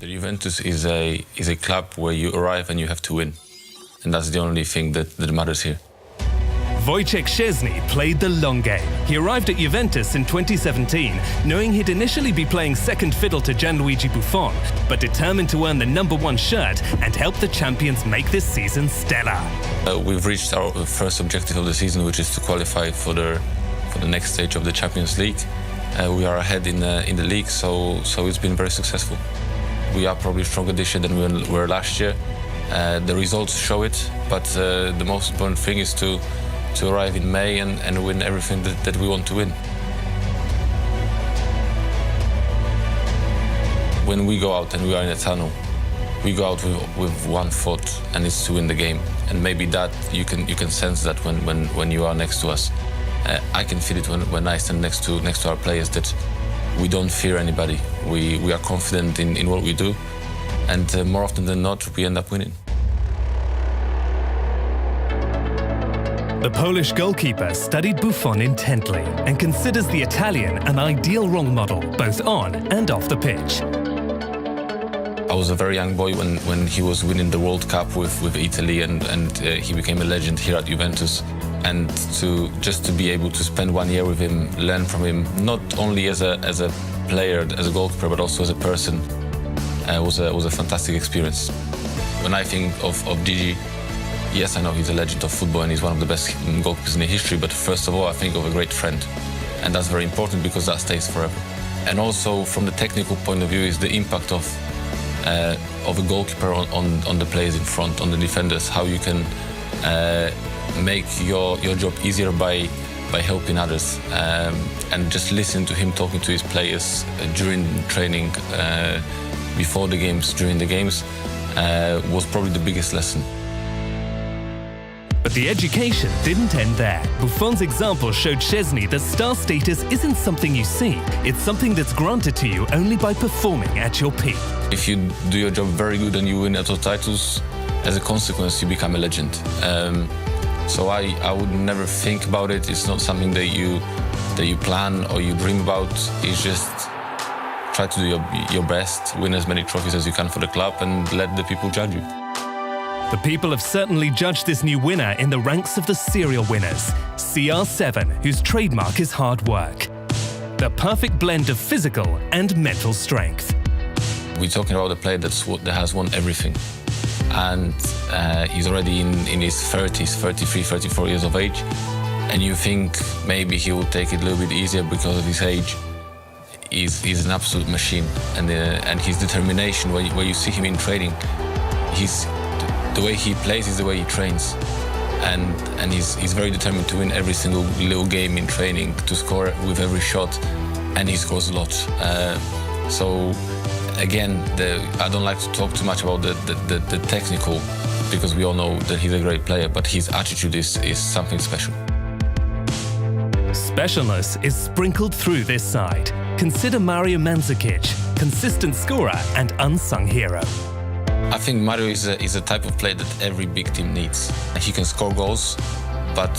The Juventus is a club where you arrive and you have to win. And that's the only thing that matters here. Wojciech Szczesny played the long game. He arrived at Juventus in 2017, knowing he'd initially be playing second fiddle to Gianluigi Buffon, but determined to earn the #1 shirt and help the champions make this season stellar. We've reached our first objective of the season, which is to qualify for the next stage of the Champions League. We are ahead in the league, so it's been very successful. We are probably stronger this year than we were last year. The results show it, but the most important thing is to arrive in May and win everything that we want to win. When we go out and we are in a tunnel, we go out with one thought, and it's to win the game. And maybe that you can sense that when you are next to us. I can feel it when I stand next to our players, that we don't fear anybody. We are confident in what we do, and more often than not, we end up winning. The Polish goalkeeper studied Buffon intently and considers the Italian an ideal role model, both on and off the pitch. I was a very young boy when he was winning the World Cup with Italy, and he became a legend here at Juventus. And to be able to spend 1 year with him, learn from him, not only as a player, as a goalkeeper, but also as a person, was a fantastic experience. When I think of Gigi, yes, I know he's a legend of football and he's one of the best goalkeepers in the history, but first of all, I think of a great friend. And that's very important because that stays forever. And also, from the technical point of view, is the impact of a goalkeeper on the players in front, on the defenders, how you can make your job easier by helping others. And just listen to him talking to his players during training, before the games, during the games, was probably the biggest lesson. But the education didn't end there. Buffon's example showed Szczesny that star status isn't something you see. It's something that's granted to you only by performing at your peak. If you do your job very good and you win a lot of titles, as a consequence, you become a legend. So I would never think about it. It's not something that you plan or you dream about. It's just try to do your best, win as many trophies as you can for the club, and let the people judge you. The people have certainly judged this new winner in the ranks of the serial winners, CR7, whose trademark is hard work. The perfect blend of physical and mental strength. We're talking about a player that has won everything. And he's already in his 30s, 33, 34 years of age. And you think maybe he will take it a little bit easier because of his age. He's an absolute machine. And his determination, where you see him in training, the way he plays is the way he trains. And he's very determined to win every single little game in training, to score with every shot. And he scores a lot. So again, I don't like to talk too much about the technical, because we all know that he's a great player, but his attitude is something special. Specialness is sprinkled through this side. Consider Mario Mandzukic, consistent scorer and unsung hero. I think Mario is a type of player that every big team needs. He can score goals, but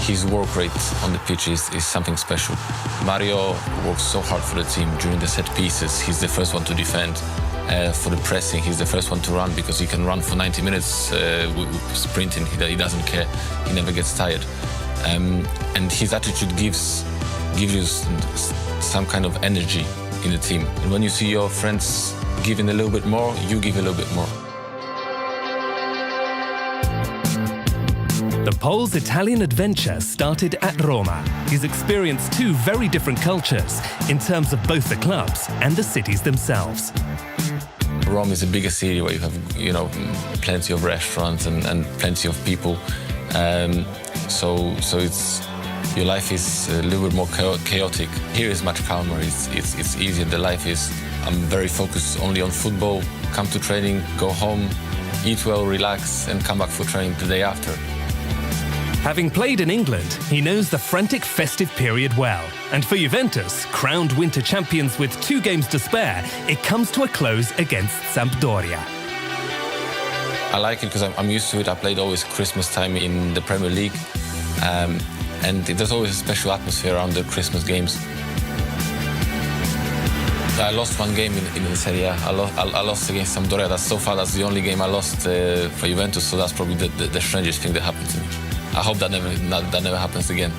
his work rate on the pitch is something special. Mario works so hard for the team during the set pieces. He's the first one to defend. For the pressing, he's the first one to run, because he can run for 90 minutes sprinting. He doesn't care. He never gets tired. And his attitude gives you some kind of energy in the team. And when you see your friends giving a little bit more, you give a little bit more. The Pole's Italian adventure started at Roma. He's experienced two very different cultures in terms of both the clubs and the cities themselves. Rome is a bigger city where you have, plenty of restaurants and plenty of people. So your life is a little bit more chaotic. Here is much calmer. It's easier. The life is. I'm very focused only on football. Come to training, go home, eat well, relax, and come back for training the day after. Having played in England, he knows the frantic festive period well. And for Juventus, crowned winter champions with 2 games to spare, it comes to a close against Sampdoria. I like it because I'm used to it. I played always Christmas time in the Premier League. And there's always a special atmosphere around the Christmas games. I lost one game in the serie. I lost against Sampdoria. That's the only game I lost for Juventus. So that's probably the strangest thing that happened to me. I hope that never happens again.